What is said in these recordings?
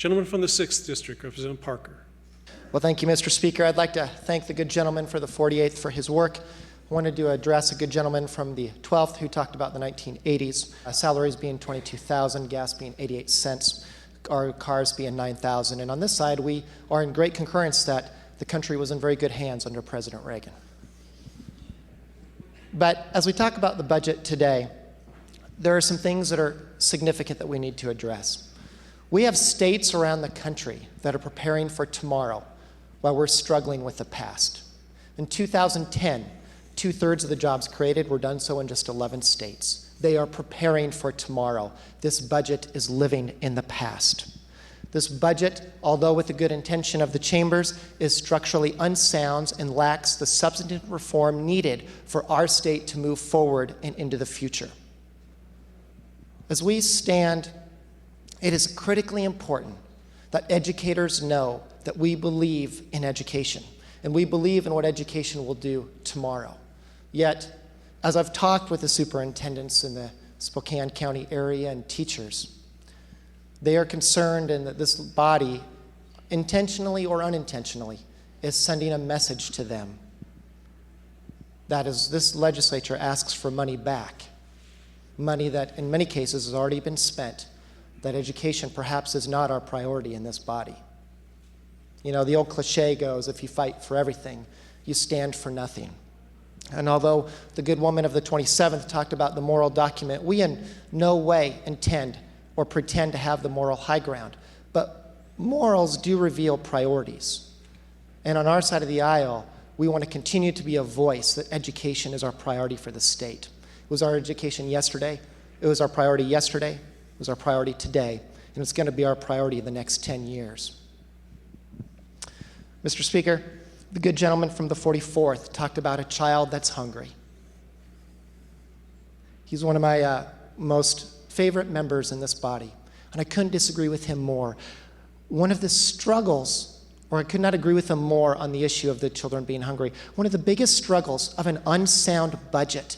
Gentleman from the 6th District, Representative Parker. Well, thank you, Mr. Speaker. I'd like to thank the good gentleman for the 48th for his work. I wanted to address a good gentleman from the 12th who talked about the 1980s, salaries being $22,000, gas being 88 cents, our cars being 9,000. And on this side, we are in great concurrence that the country was in very good hands under President Reagan. But as we talk about the budget today, there are some things that are significant that we need to address. We have states around the country that are preparing for tomorrow while we're struggling with the past. In 2010, 2/3 of the jobs created were done so in just 11 states. They are preparing for tomorrow. This budget is living in the past. This budget, although with the good intention of the chambers, is structurally unsound and lacks the substantive reform needed for our state to move forward and into the future. As we stand, it is critically important that educators know that we believe in education and we believe in what education will do tomorrow. Yet, as I've talked with the superintendents in the Spokane County area and teachers, they are concerned and that this body, intentionally or unintentionally, is sending a message to them. That is, this legislature asks for money back, money that in many cases has already been spent, that education perhaps is not our priority in this body. You know, the old cliche goes, if you fight for everything, you stand for nothing. And although the good woman of the 27th talked about the moral document, we in no way intend or pretend to have the moral high ground. But morals do reveal priorities. And on our side of the aisle, we want to continue to be a voice that education is our priority for the state. It was our education yesterday. It was our priority yesterday. It was our priority today. And it's going to be our priority in the next 10 years. Mr. Speaker, the good gentleman from the 44th talked about a child that's hungry. He's one of my most favorite members in this body, and I couldn't disagree with him more. One of the struggles, or I could not agree with him more on the issue of the children being hungry, one of the biggest struggles of an unsound budget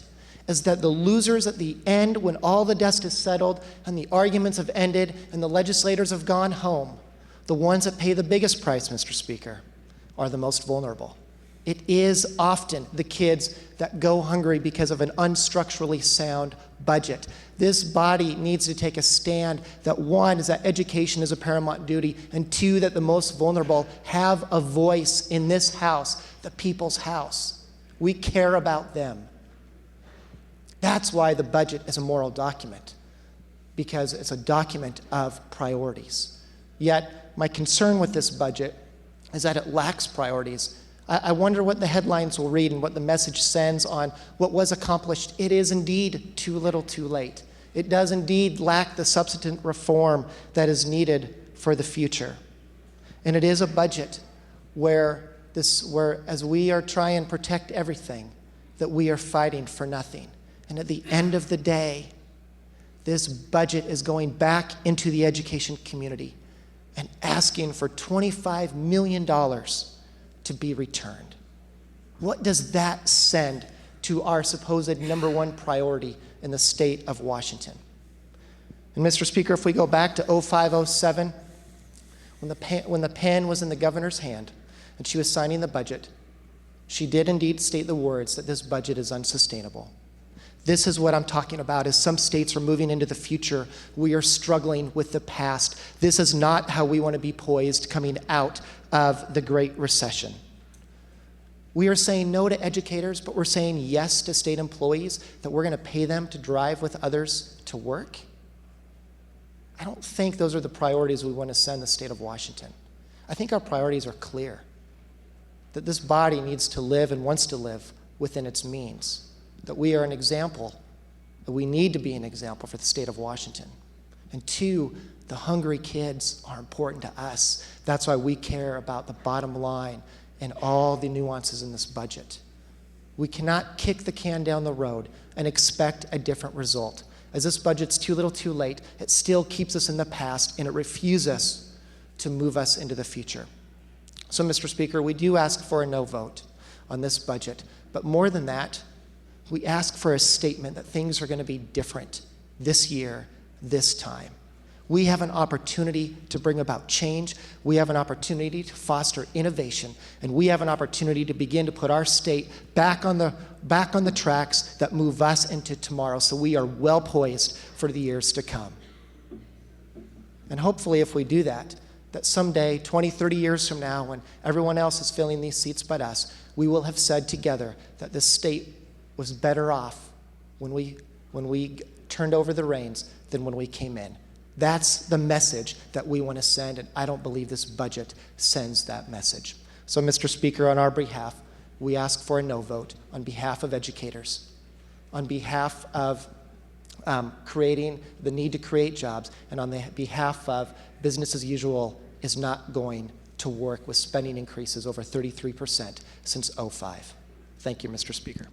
is that the losers at the end, when all the dust is settled and the arguments have ended and the legislators have gone home, the ones that pay the biggest price, Mr. Speaker, are the most vulnerable. It is often the kids that go hungry because of an unstructurally sound budget. This body needs to take a stand that one is that education is a paramount duty, and two, that the most vulnerable have a voice in this house, the people's house. We care about them. That's why the budget is a moral document, because it's a document of priorities. Yet, my concern with this budget is that it lacks priorities. I wonder what the headlines will read and what the message sends on what was accomplished. It is indeed too little too late. It does indeed lack the substantive reform that is needed for the future. And it is a budget where as we are trying and protect everything, that we are fighting for nothing. And at the end of the day, this budget is going back into the education community and asking for $25 million to be returned. What does that send to our supposed #1 priority in the state of Washington? And Mr. Speaker, if we go back to 05-07, when the pen was in the governor's hand and she was signing the budget, she did indeed state the words that this budget is unsustainable. This is what I'm talking about. As some states are moving into the future, we are struggling with the past. This is not how we want to be poised coming out of the Great Recession. We are saying no to educators, but we're saying yes to state employees, that we're going to pay them to drive with others to work. I don't think those are the priorities we want to send the state of Washington. I think our priorities are clear, that this body needs to live and wants to live within its means, that we are an example, that we need to be an example for the state of Washington. And two, the hungry kids are important to us. That's why we care about the bottom line and all the nuances in this budget. We cannot kick the can down the road and expect a different result. As this budget's too little too late, it still keeps us in the past and it refuses to move us into the future. So, Mr. Speaker, we do ask for a no vote on this budget, but more than that, we ask for a statement that things are going to be different this year, this time. We have an opportunity to bring about change. We have an opportunity to foster innovation. And we have an opportunity to begin to put our state back on the tracks that move us into tomorrow. So we are well poised for the years to come. And hopefully if we do that, that someday, 20, 30 years from now, when everyone else is filling these seats but us, we will have said together that this state was better off when we turned over the reins than when we came in. That's the message that we want to send, and I don't believe this budget sends that message. So, Mr. Speaker, on our behalf, we ask for a no vote on behalf of educators, on behalf of creating the need to create jobs, and on the behalf of business as usual is not going to work with spending increases over 33% since '05. Thank you, Mr. Speaker.